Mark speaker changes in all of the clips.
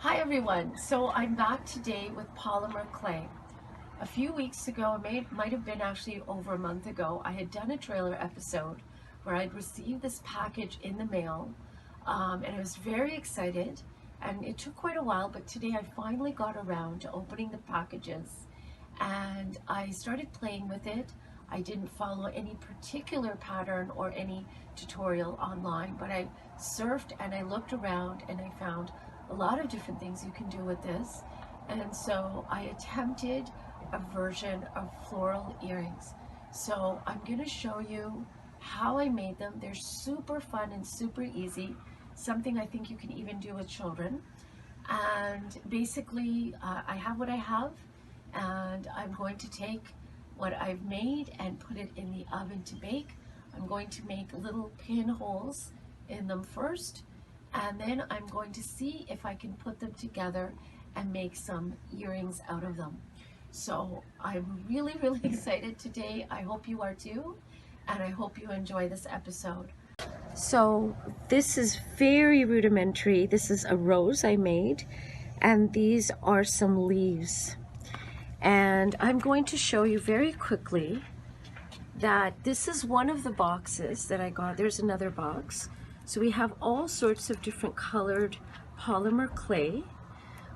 Speaker 1: Hi everyone, so I'm back today with polymer clay. A few weeks ago, it might have been actually over a month ago, I had done a trailer episode where I'd received this package in the mail, and I was very excited, and it took quite a while, but today I finally got around to opening the packages and I started playing with it. I didn't follow any particular pattern or any tutorial online, but I surfed and I looked around and I found a lot of different things you can do with this. And so I attempted a version of floral earrings. So I'm going to show you how I made them. They're super fun and super easy, something I think you can even do with children. And basically, I have what I have, and I'm going to take what I've made and put it in the oven to bake. I'm going to make little pinholes in them first, and then I'm going to see if I can put them together and make some earrings out of them. So I'm really excited today. I hope you are too, and I hope you enjoy this episode. So this is very rudimentary. This is a rose I made, and these are some leaves. And I'm going to show you very quickly that this is one of the boxes that I got. There's another box. So we have all sorts of different colored polymer clay.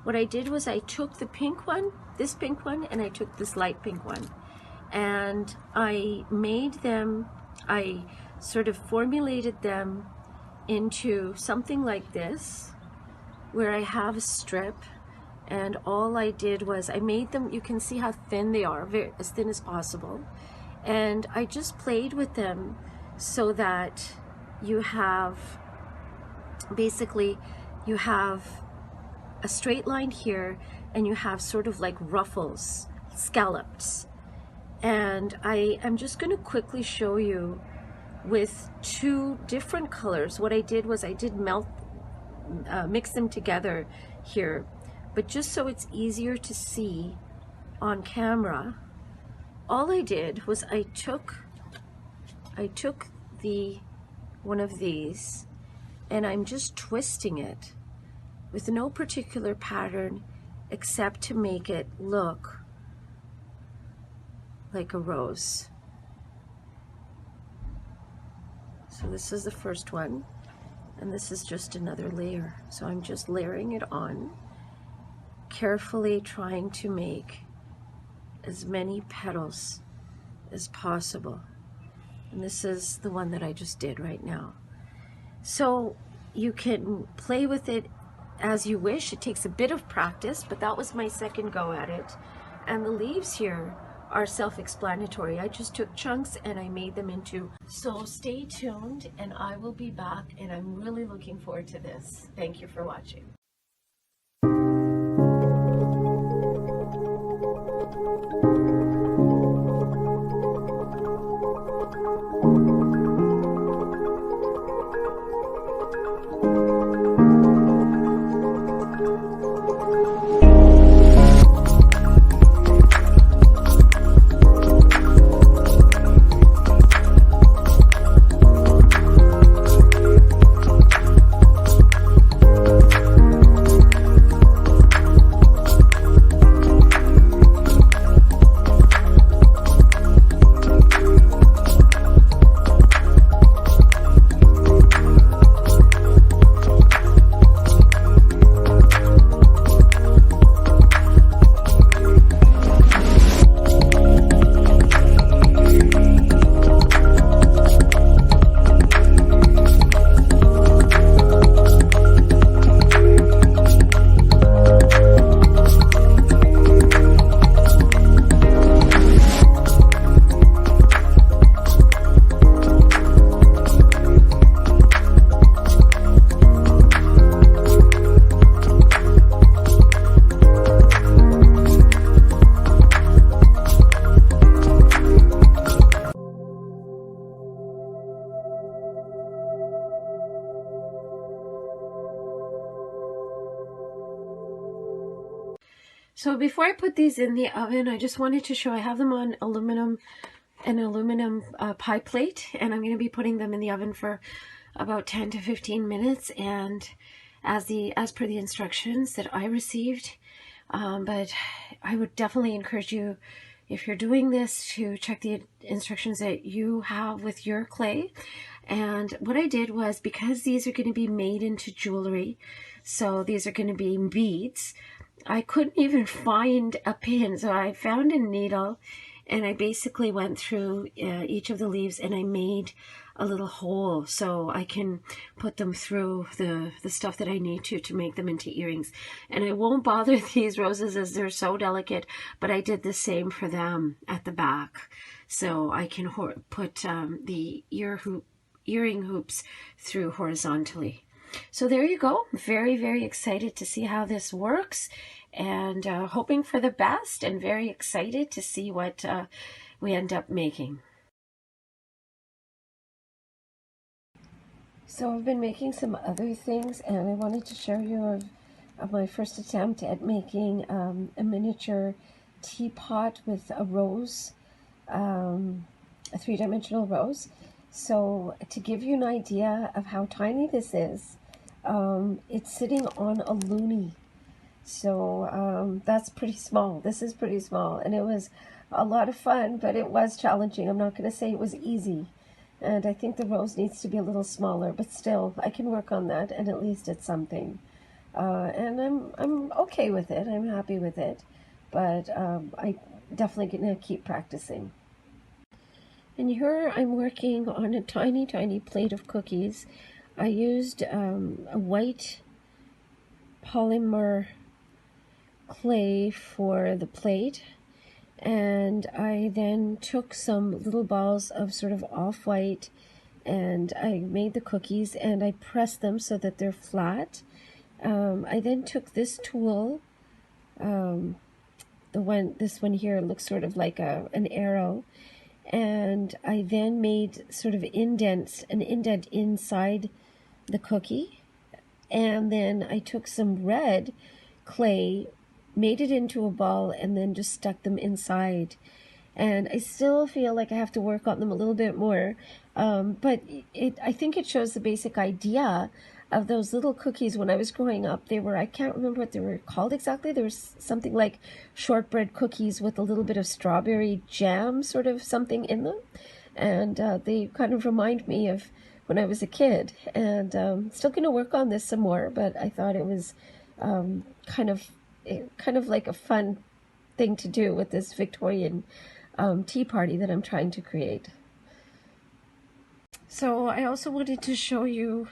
Speaker 1: What I did was I took the pink one, this pink one, and I took this light pink one. And I made them, I sort of formulated them into something like this, where I have a strip, and all I did was I made them, you can see how thin they are, as thin as possible, and I just played with them so that you have, basically, you have a straight line here, and you have sort of like ruffles, scallops. And I am just going to quickly show you with two different colors. What I did was I did mix them together here, but just so it's easier to see on camera, all I did was I took the one of these, and I'm just twisting it with no particular pattern except to make it look like a rose. So this is the first one, and this is just another layer. So I'm just layering it on, carefully trying to make as many petals as possible. And this is the one that I just did right now. So you can play with it as you wish. It takes a bit of practice, but that was my second go at it. And the leaves here are self-explanatory. I just took chunks and I made them into. So stay tuned and I will be back, and I'm really looking forward to this. Thank you for watching. So before I put these in the oven, I just wanted to show, I have them on an aluminum pie plate, and I'm going to be putting them in the oven for about 10 to 15 minutes. And as per the instructions that I received. But I would definitely encourage you, if you're doing this, to check the instructions that you have with your clay. And what I did was, because these are going to be made into jewelry, so these are going to be beads, I couldn't even find a pin. So I found a needle, and I basically went through each of the leaves and I made a little hole so I can put them through the stuff that I need to make them into earrings. And I won't bother these roses as they're so delicate, but I did the same for them at the back. So I can put the earring hoops through horizontally. So there you go. Very, very excited to see how this works, and hoping for the best, and very excited to see what we end up making. So I've been making some other things, and I wanted to show you of my first attempt at making a miniature teapot with a rose, a three-dimensional rose. So to give you an idea of how tiny this is, it's sitting on a loonie. So that's pretty small. This is pretty small, and it was a lot of fun, but it was challenging. I'm not going to say it was easy. And I think the rose needs to be a little smaller, but still, I can work on that, and at least it's something. And I'm okay with it. I'm happy with it, but I definitely going to keep practicing. And here I'm working on a tiny, tiny plate of cookies. I used a white polymer clay for the plate, and I then took some little balls of sort of off-white, and I made the cookies and I pressed them so that they're flat. I then took this tool, this one here looks sort of like an arrow, and I then made sort of an indent inside the cookie, and then I took some red clay, made it into a ball, and then just stuck them inside. And I still feel like I have to work on them a little bit more, but I think it shows the basic idea of those little cookies. When I was growing up, I can't remember what they were called exactly. There was something like shortbread cookies with a little bit of strawberry jam, sort of something in them, and they kind of remind me of when I was a kid. And still going to work on this some more, but I thought it was kind of like a fun thing to do with this Victorian tea party that I'm trying to create. So I also wanted to show you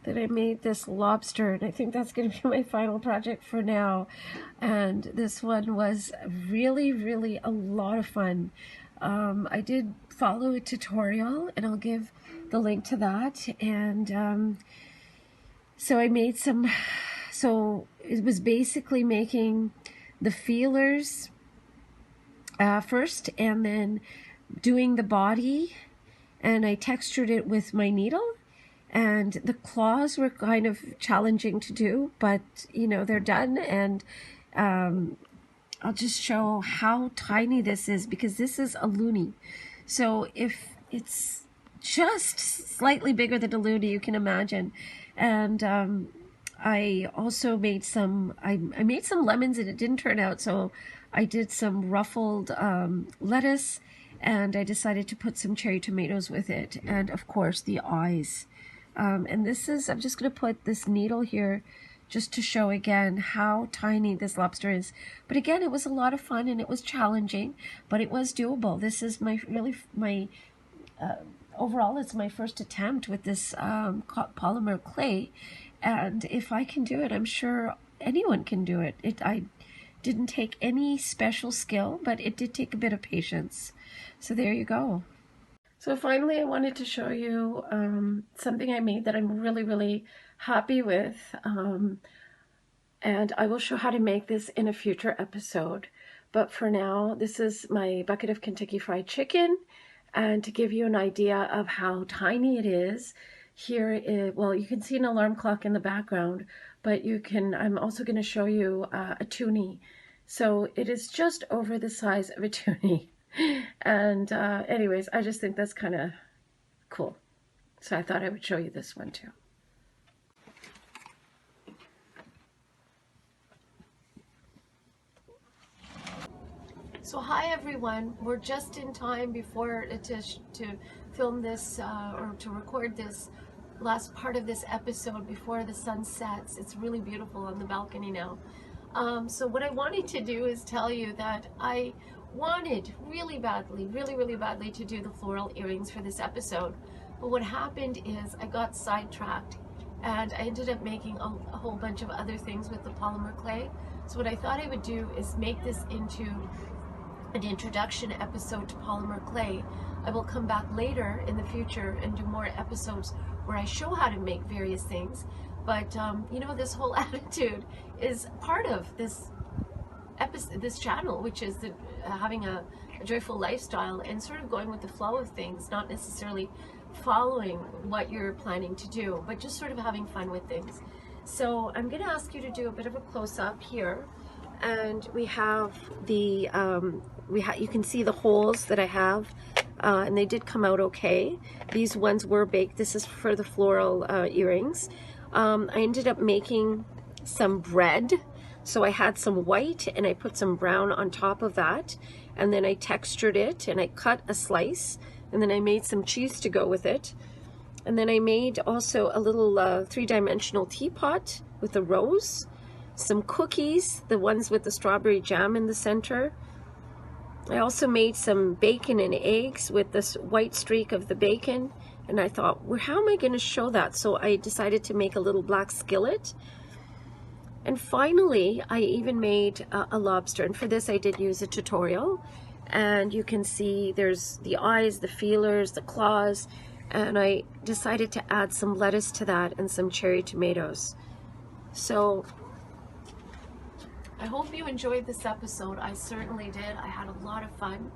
Speaker 1: that I made this lobster, and I think that's going to be my final project for now. And this one was really, really a lot of fun. I did follow a tutorial, and I'll give the link to that. And so I made some, so it was basically making the feelers first, and then doing the body, and I textured it with my needle. And the claws were kind of challenging to do, but you know, they're done. And I'll just show how tiny this is, because this is a loonie. So if it's just slightly bigger than a loonie, you can imagine. And I also made some, I made some lemons, and it didn't turn out, so I did some ruffled lettuce, and I decided to put some cherry tomatoes with it, and of course the eyes. And this is, I'm just going to put this needle here just to show again how tiny this lobster is. But again, it was a lot of fun, and it was challenging, but it was doable. This is overall, it's my first attempt with this polymer clay. And if I can do it, I'm sure anyone can do it. I didn't take any special skill, but it did take a bit of patience. So there you go. So finally, I wanted to show you something I made that I'm really, really happy with. And I will show how to make this in a future episode. But for now, this is my bucket of Kentucky Fried Chicken. And to give you an idea of how tiny it is, well, you can see an alarm clock in the background, but I'm also going to show you a toonie. So it is just over the size of a toonie. And anyways, I just think that's kind of cool. So I thought I would show you this one too. So hi everyone, we're just in time before to film this or to record this last part of this episode before the sun sets. It's really beautiful on the balcony now. So what I wanted to do is tell you that I wanted really badly, really badly to do the floral earrings for this episode. But what happened is I got sidetracked and I ended up making a whole bunch of other things with the polymer clay. So what I thought I would do is make this into an introduction episode to polymer clay. I will come back later in the future and do more episodes where I show how to make various things. But you know, this whole attitude is part of this episode, this channel, which is having a joyful lifestyle and sort of going with the flow of things, not necessarily following what you're planning to do, but just sort of having fun with things. So I'm going to ask you to do a bit of a close-up here, and we have the you can see the holes that I have, and they did come out okay. These ones were baked. This is for the floral earrings. I ended up making some bread, so I had some white and I put some brown on top of that, and then I textured it and I cut a slice, and then I made some cheese to go with it. And then I made also a little three-dimensional teapot with a rose, some cookies, the ones with the strawberry jam in the center. I also made some bacon and eggs with this white streak of the bacon, and I thought, well, how am I going to show that? So I decided to make a little black skillet. And finally, I even made a lobster, and for this I did use a tutorial. And you can see there's the eyes, the feelers, the claws, and I decided to add some lettuce to that and some cherry tomatoes. So I hope you enjoyed this episode. I certainly did. I had a lot of fun.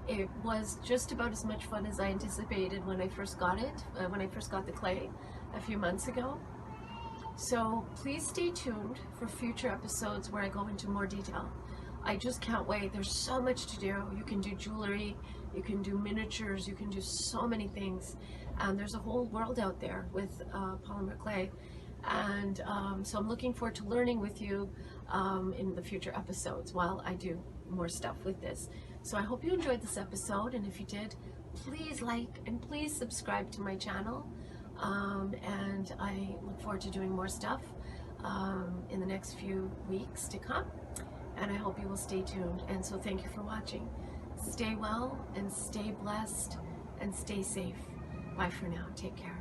Speaker 1: It was just about as much fun as I anticipated when I first got it, when I first got the clay a few months ago. So please stay tuned for future episodes where I go into more detail. I just can't wait. There's so much to do. You can do jewelry, you can do miniatures, you can do so many things. And there's a whole world out there with polymer clay. And so I'm looking forward to learning with you in the future episodes while I do more stuff with this. So I hope you enjoyed this episode, and if you did, please like and please subscribe to my channel. And I look forward to doing more stuff in the next few weeks to come, and I hope you will stay tuned. And so thank you for watching. Stay well and stay blessed and stay safe. Bye for now. Take care.